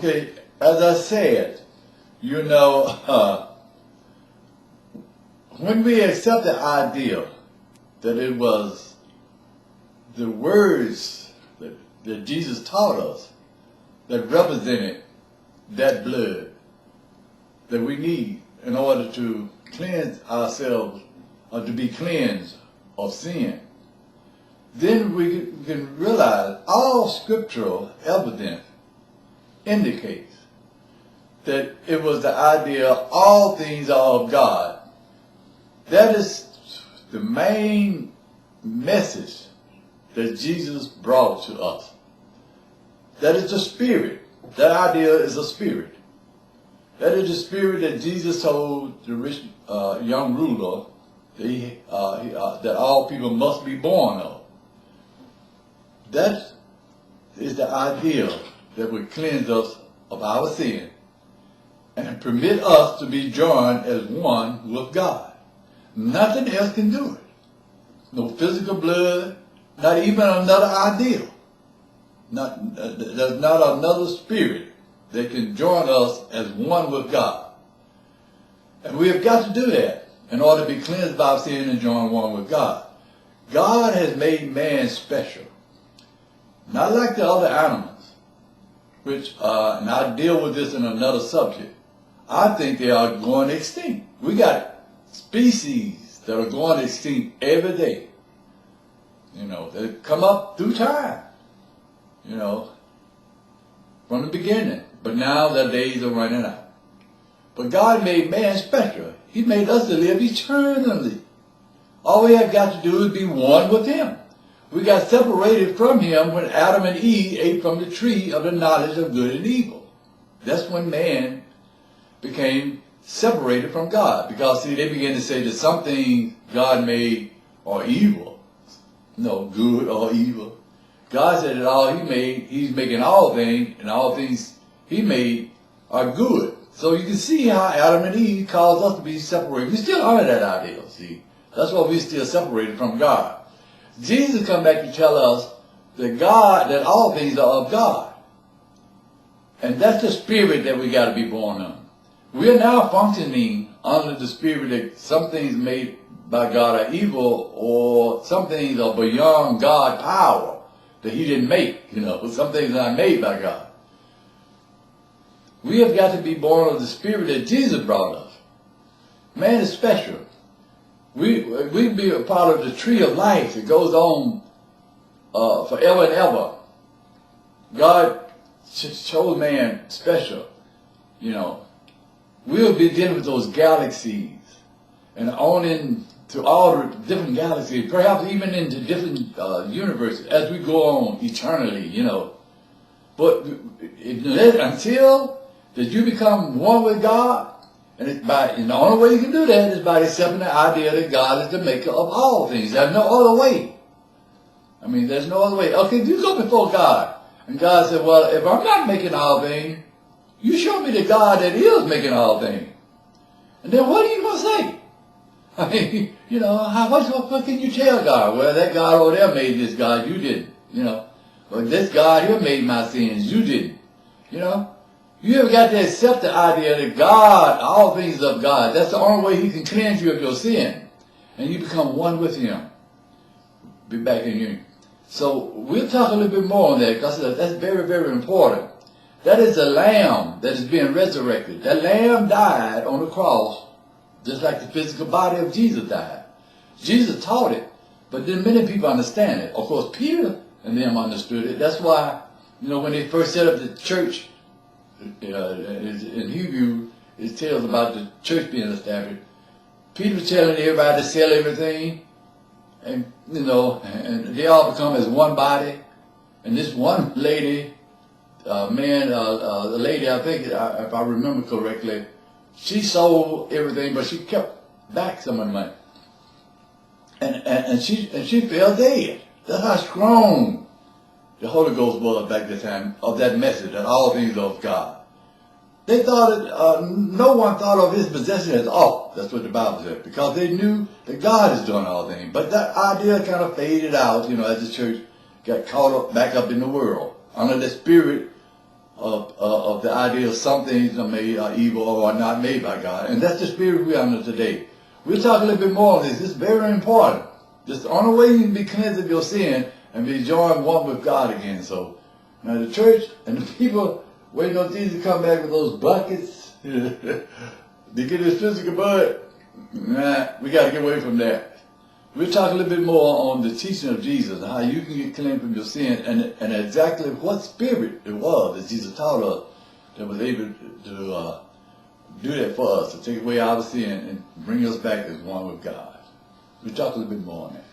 Okay, as I said, you know, when we accept the idea that it was the words that Jesus taught us that represented that blood that we need in order to cleanse ourselves or to be cleansed of sin, then we can realize all scriptural evidence indicates that it was the idea all things are of God. That is the main message that Jesus brought to us. That is the spirit. That idea is a spirit. That is the spirit that Jesus told the rich young ruler that all people must be born of. That is the idea that would cleanse us of our sin and permit us to be joined as one with God. Nothing else can do it. No physical blood, not even another ideal. There's not another spirit that can join us as one with God. And we have got to do that in order to be cleansed by sin and join one with God. God has made man special. Not like the other animals, which, and I'll deal with this in another subject. I think they are going extinct. We got species that are going extinct every day. You know, they come up through time, you know, from the beginning. But now their days are running out. But God made man special. He made us to live eternally. All we have got to do is be one with Him. We got separated from Him when Adam and Eve ate from the tree of the knowledge of good and evil. That's when man became separated from God. Because, see, they began to say that some things God made are evil. No, good or evil. God said that all He made, He's making all things, and all things He made are good. So you can see how Adam and Eve caused us to be separated. We still are that ideal, see. That's why we're still separated from God. Jesus come back to tell us that that all things are of God. And that's the spirit that we got to be born of. We are now functioning under the spirit that some things made by God are evil, or some things are beyond God's power that He didn't make. You know, some things are not made by God. We have got to be born of the spirit that Jesus brought us. Man is special. We be a part of the tree of life that goes on forever and ever. God chose man special, you know. We'll be dealing with those galaxies and on into all the different galaxies, perhaps even into different universes as we go on eternally, you know. But until that you become one with God, and the only way you can do that is by accepting the idea that God is the maker of all things. There's no other way. I mean, there's no other way. Okay, you go before God, and God said, well, if I'm not making all things, you show me the God that is making all things. And then what are you going to say? I mean, you know, what can you tell God? Well, that God over there made this God, you didn't. You know, but this God here made my sins, you didn't. You know, you have got to accept the idea that God, all things of God. That's the only way He can cleanse you of your sin. And you become one with Him. Be back in union. So we'll talk a little bit more on that because that's very, very important. That is the lamb that is being resurrected. That lamb died on the cross just like the physical body of Jesus died. Jesus taught it, but then many people understand it. Of course, Peter and them understood it. That's why, you know, when they first set up the church, in Hebrew, it tells about the church being established. Peter was telling everybody to sell everything, and you know, and they all become as one body. And this one lady, a lady, I think, if I remember correctly, she sold everything, but she kept back some of the money, and she fell dead. That's how strong the Holy Ghost was back the time of that message that all things are of God. They thought no one thought of His possession as all. That's what the Bible said, because they knew that God is doing all things. But that idea kind of faded out, you know, as the church got caught up back up in the world under the spirit of the idea of some things are made are evil or are not made by God. And that's the spirit we're under today. We'll talk a little bit more on this. This is very important. Just the only way you can be cleansed of your sin and be joined one with God again. So now the church and the people waiting on Jesus to come back with those buckets to get his physical blood, nah, we got to get away from that. We'll talk a little bit more on the teaching of Jesus and how you can get cleansed from your sin and exactly what spirit it was that Jesus taught us that was able to do that for us, to take away our sin and bring us back as one with God. We'll talk a little bit more on that.